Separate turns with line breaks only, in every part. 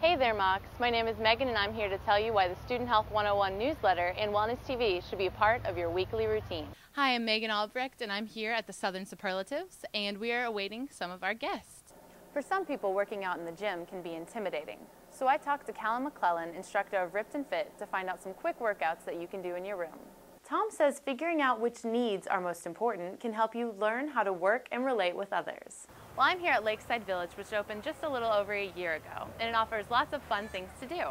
Hey there, Mox. My name is Megan, and I'm here to tell you why the Student Health 101 newsletter and Wellness TV should be a part of your weekly routine.
Hi, I'm Megan Albrecht, and I'm here at the Southern Superlatives, and we are awaiting some of our guests.
For some people, working out in the gym can be intimidating. So I talked to Callum McClellan, instructor of Ripped and Fit, to find out some quick workouts that you can do in your room. Tom says figuring out which needs are most important can help you learn how to work and relate with others. Well, I'm here at Lakeside Village, which opened just a little over a year ago, and it offers lots of fun things to do.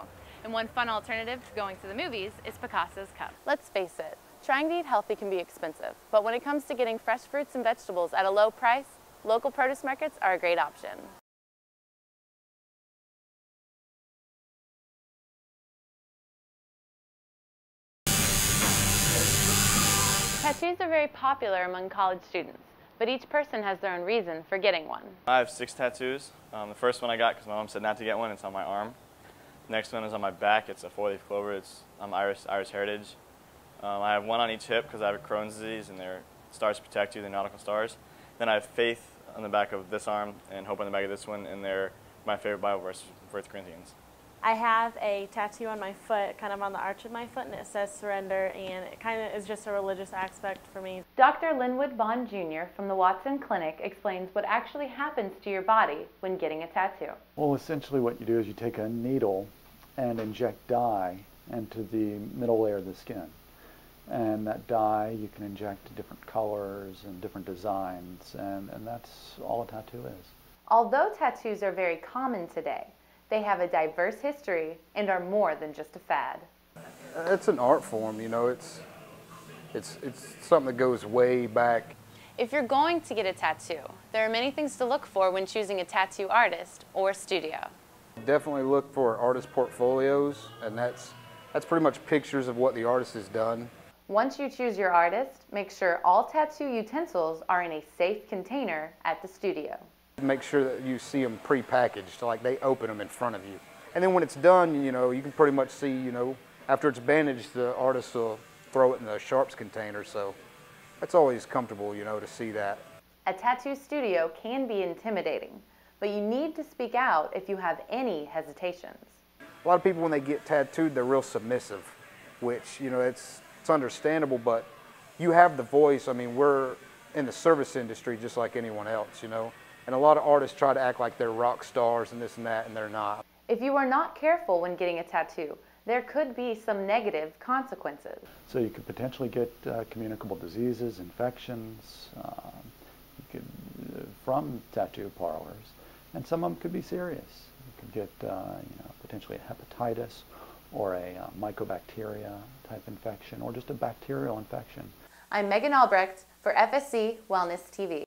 And one fun alternative to going to the movies is Picasso's Cup. Let's face it, trying to eat healthy can be expensive, but when it comes to getting fresh fruits and vegetables at a low price, local produce markets are a great option. Tattoos are very popular among college students, but each person has their own reason for getting one.
I have 6 tattoos. The first one I got because my mom said not to get one. It's on my arm. The next one is on my back. It's a 4-leaf clover. It's Irish heritage. I have one on each hip because I have Crohn's disease, and their stars protect you, the nautical stars. Then I have faith on the back of this arm and hope on the back of this one, and they're my favorite Bible verse, 1 Corinthians.
I have a tattoo on my foot, kind of on the arch of my foot, and it says surrender, and it kind of is just a religious aspect for me.
Dr. Linwood Bond Jr. from the Watson Clinic explains what actually happens to your body when getting a tattoo.
Well, essentially what you do is you take a needle and inject dye into the middle layer of the skin. And that dye you can inject to different colors and different designs, and that's all a tattoo is.
Although tattoos are very common today, they have a diverse history and are more than just a fad.
It's an art form, you know. It's something that goes way back.
If you're going to get a tattoo, there are many things to look for when choosing a tattoo artist or studio.
Definitely look for artist portfolios, and that's pretty much pictures of what the artist has done.
Once you choose your artist, make sure all tattoo utensils are in a safe container at the studio.
Make sure that you see them pre-packaged, like they open them in front of you. And then when it's done, you know, you can pretty much see, you know, after it's bandaged, the artist will throw it in the sharps container, so that's always comfortable, you know, to see that.
A tattoo studio can be intimidating, but you need to speak out if you have any hesitations.
A lot of people, when they get tattooed, they're real submissive, which, you know, it's understandable, but you have the voice. I mean, we're in the service industry just like anyone else, you know. And a lot of artists try to act like they're rock stars and this and that, and they're not.
If you are not careful when getting a tattoo, there could be some negative consequences.
So you could potentially get communicable diseases, infections from tattoo parlors, and some of them could be serious. You could get potentially a hepatitis or a mycobacteria type infection, or just a bacterial infection.
I'm Megan Albrecht for FSC Wellness TV.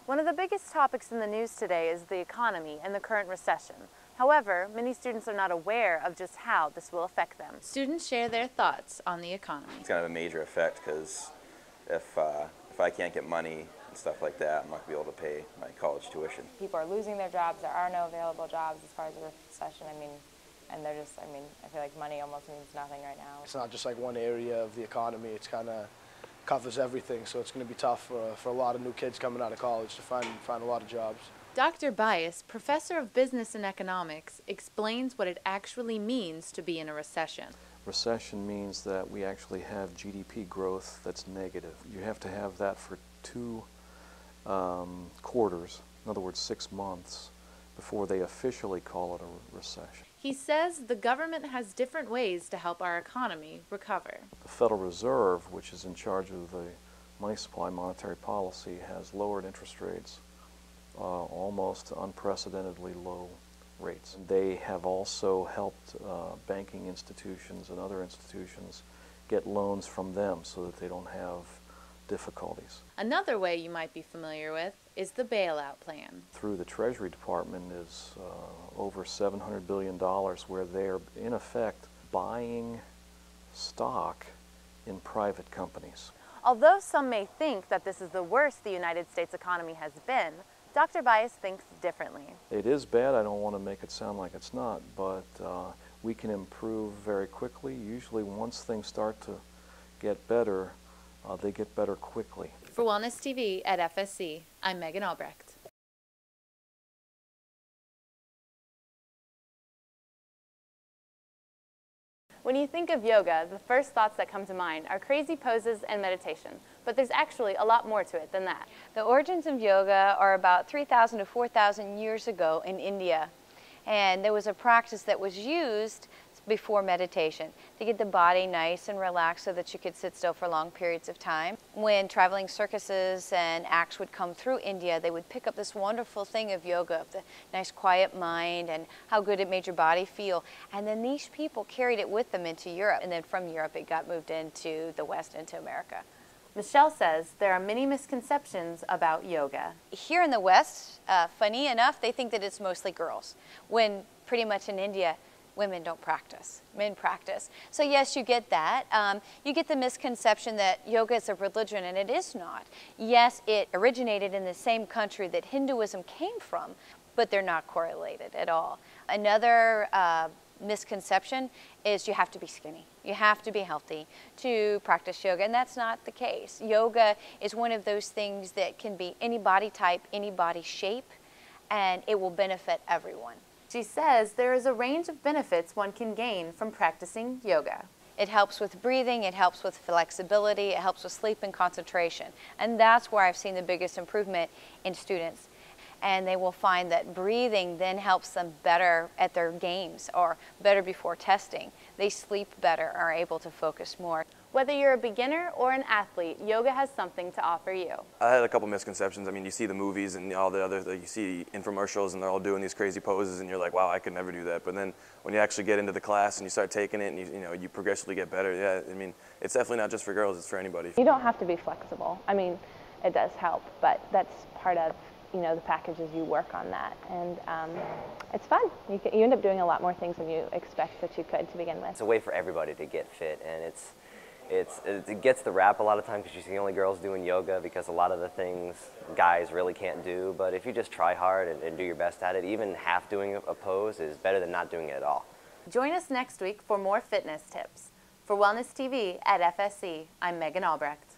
One of the biggest topics in the news today is the economy and the current recession. However, many students are not aware of just how this will affect them.
Students share their thoughts on the economy.
It's kind of a major effect because if I can't get money and stuff like that, I'm not going to be able to pay my college tuition.
People are losing their jobs. There are no available jobs as far as the recession. And they're just, I feel like money almost means nothing right now.
It's not just like one area of the economy. It's kind of covers everything, so it's going to be tough for a lot of new kids coming out of college to find a lot of jobs.
Dr. Bias, professor of business and economics, explains what it actually means to be in a recession.
Recession means that we actually have GDP growth that's negative. You have to have that for 2 quarters, in other words 6 months, before they officially call it a recession.
He says the government has different ways to help our economy recover.
The Federal Reserve, which is in charge of the money supply monetary policy, has lowered interest rates, almost unprecedentedly low rates. They have also helped banking institutions and other institutions get loans from them so that they don't have difficulties.
Another way you might be familiar with is the bailout plan.
Through the Treasury Department is over $700 billion where they're in effect buying stock in private companies.
Although some may think that this is the worst the United States economy has been, Dr. Bias thinks differently.
It is bad. I don't want to make it sound like it's not, but we can improve very quickly. Usually once things start to get better, they get better quickly.
For Wellness TV at FSC, I'm Megan Albrecht.
When you think of yoga, the first thoughts that come to mind are crazy poses and meditation, but there's actually a lot more to it than that.
The origins of yoga are about 3,000 to 4,000 years ago in India, and there was a practice that was used before meditation to get the body nice and relaxed so that you could sit still for long periods of time. When traveling circuses and acts would come through India, they would pick up this wonderful thing of yoga, of the nice quiet mind and how good it made your body feel. And then these people carried it with them into Europe, and then from Europe it got moved into the West, into America.
Michelle says there are many misconceptions about yoga.
Here in the West, funny enough, they think that it's mostly girls, when pretty much in India, women don't practice, men practice. So yes, you get that. You get the misconception that yoga is a religion, and it is not. Yes, it originated in the same country that Hinduism came from, but they're not correlated at all. Another misconception is you have to be skinny. You have to be healthy to practice yoga, and that's not the case. Yoga is one of those things that can be any body type, any body shape, and it will benefit everyone.
She says there is a range of benefits one can gain from practicing yoga.
It helps with breathing, it helps with flexibility, it helps with sleep and concentration. And that's where I've seen the biggest improvement in students. And they will find that breathing then helps them better at their games or better before testing. They sleep better, are able to focus more.
Whether you're a beginner or an athlete, yoga has something to offer you.
I had a couple misconceptions. I mean, you see the movies and all the other, you see infomercials and they're all doing these crazy poses and you're like, wow, I could never do that. But then when you actually get into the class and you start taking it and you progressively get better, yeah, I mean, it's definitely not just for girls, it's for anybody.
You don't have to be flexible. I mean, it does help, but that's part of, the packages you work on that. And it's fun. You end up doing a lot more things than you expect that you could to begin with.
It's a way for everybody to get fit, and it gets the rap a lot of times because you see only girls doing yoga because a lot of the things guys really can't do. But if you just try hard and do your best at it, even half doing a pose is better than not doing it at all.
Join us next week for more fitness tips. For Wellness TV at FSC, I'm Megan Albrecht.